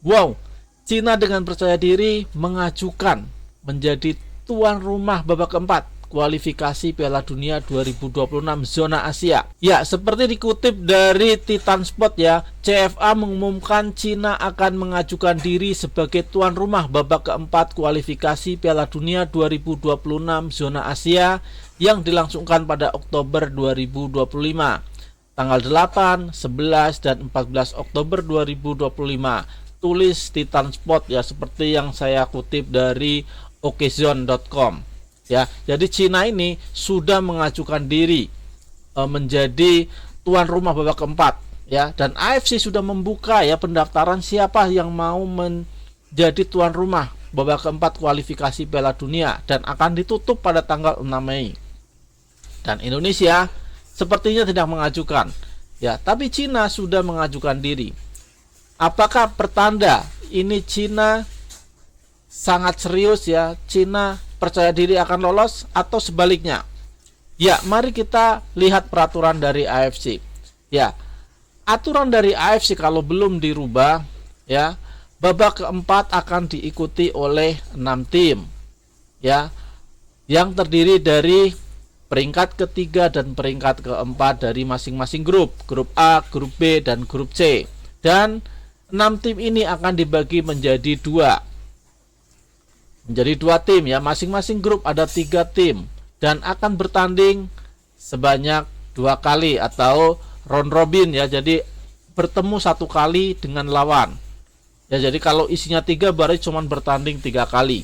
Wow, Cina dengan percaya diri mengajukan menjadi tuan rumah babak keempat kualifikasi Piala Dunia 2026 zona Asia. Ya, seperti dikutip dari Titan Sport ya, CFA mengumumkan Cina akan mengajukan diri sebagai tuan rumah babak keempat kualifikasi Piala Dunia 2026 zona Asia yang dilangsungkan pada Oktober 2025. Tanggal 8, 11, dan 14 Oktober 2025. Tulis Titan Sport ya, seperti yang saya kutip dari okezone.com ya. Jadi Cina ini sudah mengajukan diri menjadi tuan rumah babak keempat ya, dan AFC sudah membuka ya pendaftaran siapa yang mau menjadi tuan rumah babak keempat kualifikasi Piala Dunia, dan akan ditutup pada tanggal 6 Mei. Dan Indonesia sepertinya tidak mengajukan ya, tapi Cina sudah mengajukan diri. Apakah pertanda ini Cina sangat serius ya, Cina percaya diri akan lolos, atau sebaliknya? Ya, mari kita lihat peraturan dari AFC. Ya, aturan dari AFC kalau belum dirubah ya, babak keempat akan diikuti oleh 6 tim ya, yang terdiri dari peringkat ketiga dan peringkat keempat dari masing-masing grup A, grup B, dan grup C. Dan 6 tim ini akan dibagi menjadi dua tim ya, masing-masing grup ada 3 tim dan akan bertanding sebanyak 2 kali atau round robin ya. Jadi bertemu 1 kali dengan lawan ya, jadi kalau isinya 3 berarti cuma bertanding 3 kali.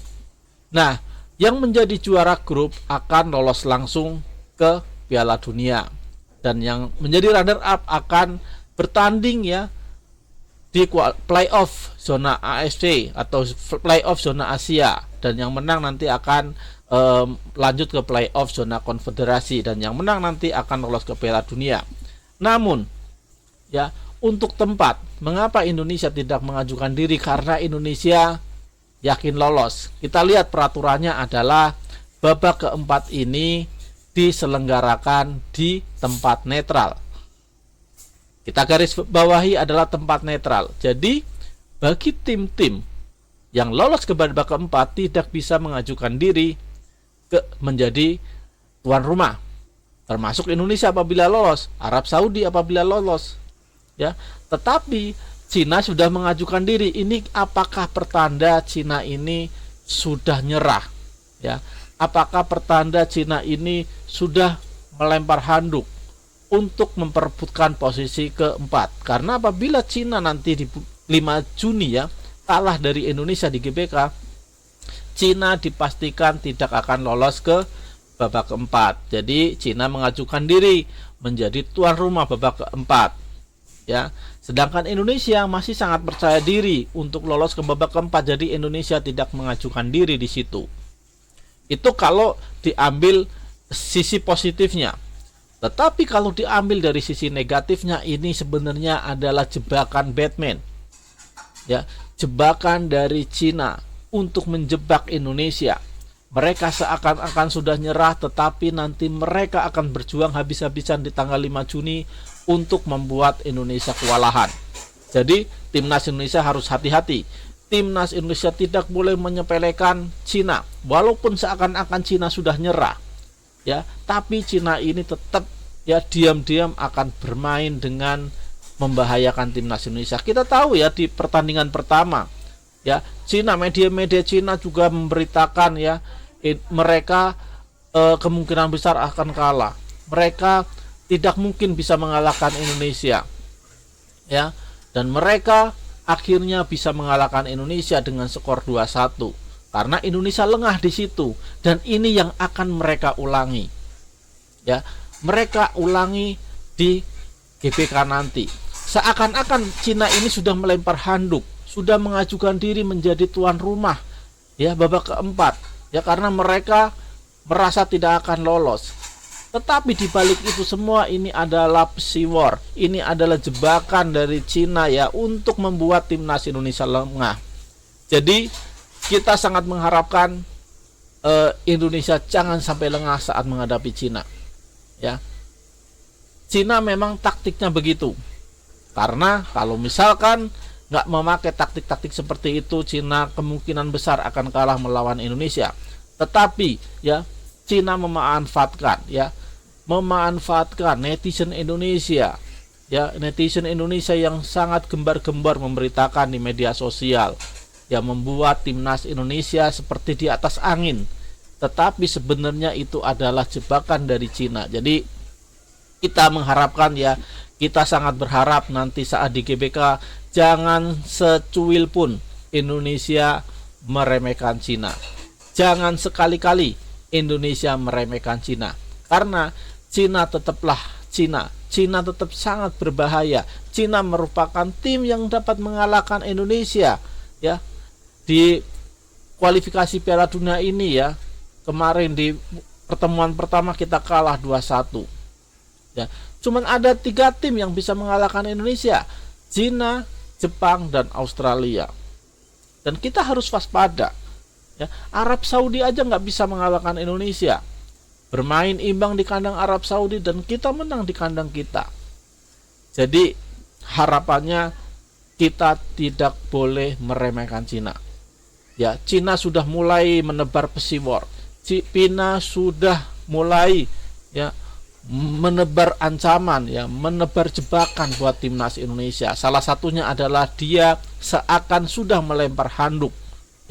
Nah, yang menjadi juara grup akan lolos langsung ke Piala Dunia, dan yang menjadi runner up akan bertanding ya di playoff zona AFC atau playoff zona Asia, dan yang menang nanti akan lanjut ke playoff zona konfederasi, dan yang menang nanti akan lolos ke Piala Dunia. Namun ya, untuk tempat, mengapa Indonesia tidak mengajukan diri? Karena Indonesia yakin lolos. Kita lihat peraturannya adalah babak keempat ini diselenggarakan di tempat netral. Kita garis bawahi adalah tempat netral. Jadi bagi tim-tim yang lolos ke babak keempat tidak bisa mengajukan diri menjadi tuan rumah, termasuk Indonesia apabila lolos, Arab Saudi apabila lolos ya. Tetapi Cina sudah mengajukan diri. Ini apakah pertanda Cina ini sudah nyerah ya? Apakah pertanda Cina ini sudah melempar handuk untuk memperebutkan posisi keempat? Karena apabila Cina nanti di 5 Juni ya kalah dari Indonesia di GBK, Cina dipastikan tidak akan lolos ke babak keempat. Jadi Cina mengajukan diri menjadi tuan rumah babak keempat ya. Sedangkan Indonesia masih sangat percaya diri untuk lolos ke babak keempat. Jadi Indonesia tidak mengajukan diri di situ. Itu kalau diambil sisi positifnya. Tetapi kalau diambil dari sisi negatifnya, ini sebenarnya adalah jebakan Batman ya, jebakan dari Cina untuk menjebak Indonesia. Mereka seakan-akan sudah nyerah, tetapi nanti mereka akan berjuang habis-habisan di tanggal 5 Juni untuk membuat Indonesia kewalahan. Jadi timnas Indonesia harus hati-hati. Timnas Indonesia tidak boleh menyepelekan Cina. Walaupun seakan-akan Cina sudah nyerah ya, tapi Cina ini tetap ya diam-diam akan bermain dengan membahayakan timnas Indonesia. Kita tahu ya di pertandingan pertama ya, Cina, media-media Cina juga memberitakan ya, mereka kemungkinan besar akan kalah. Mereka tidak mungkin bisa mengalahkan Indonesia ya, dan mereka akhirnya bisa mengalahkan Indonesia dengan skor 2-1 karena Indonesia lengah di situ. Dan ini yang akan mereka ulangi ya, mereka ulangi di GBK nanti. Seakan-akan Cina ini sudah melempar handuk, sudah mengajukan diri menjadi tuan rumah ya babak keempat ya, karena mereka merasa tidak akan lolos. Tetapi di balik itu semua, ini adalah psi war, ini adalah jebakan dari Cina ya untuk membuat timnas Indonesia lengah. Jadi kita sangat mengharapkan Indonesia jangan sampai lengah saat menghadapi Cina ya. Cina memang taktiknya begitu, karena kalau misalkan nggak memakai taktik-taktik seperti itu, Cina kemungkinan besar akan kalah melawan Indonesia. Tetapi ya, Cina memanfaatkan netizen Indonesia, ya, netizen Indonesia yang sangat gembar-gembar memberitakan di media sosial, ya, membuat timnas Indonesia seperti di atas angin. Tetapi sebenarnya itu adalah jebakan dari Cina. Jadi kita mengharapkan, ya, kita sangat berharap nanti saat di GBK jangan secuil pun Indonesia meremehkan Cina. Jangan sekali-kali Indonesia meremehkan Cina, karena Cina tetaplah Cina. Cina tetap sangat berbahaya. Cina merupakan tim yang dapat mengalahkan Indonesia, ya, di kualifikasi Piala Dunia ini, ya. Kemarin di pertemuan pertama kita kalah 2-1. Ya, cuman ada 3 tim yang bisa mengalahkan Indonesia: Cina, Jepang, dan Australia. Dan kita harus waspada. Ya, Arab Saudi aja nggak bisa mengalahkan Indonesia. Bermain imbang di kandang Arab Saudi dan kita menang di kandang kita. Jadi harapannya kita tidak boleh meremehkan Cina. Ya, Cina sudah mulai menebar pesiwor. Cina sudah mulai, ya, menebar ancaman, ya, menebar jebakan buat timnas Indonesia. Salah satunya adalah dia seakan sudah melempar handuk,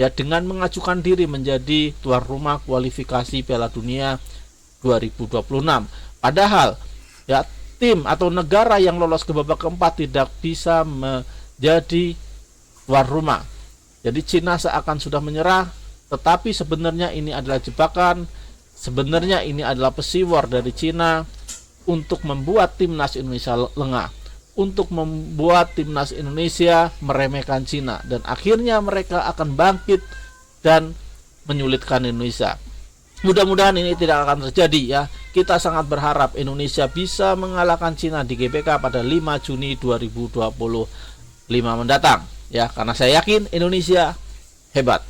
ya, dengan mengajukan diri menjadi tuan rumah kualifikasi Piala Dunia 2026. Padahal, ya, tim atau negara yang lolos ke babak keempat tidak bisa menjadi tuan rumah. Jadi Cina seakan sudah menyerah, tetapi sebenarnya ini adalah jebakan. Sebenarnya ini adalah pesiwor dari Cina untuk membuat timnas Indonesia lengah, untuk membuat timnas Indonesia meremehkan Cina, dan akhirnya mereka akan bangkit dan menyulitkan Indonesia. Mudah-mudahan ini tidak akan terjadi, ya. Kita sangat berharap Indonesia bisa mengalahkan Cina di GBK pada 5 Juni 2025 mendatang, ya, karena saya yakin Indonesia hebat.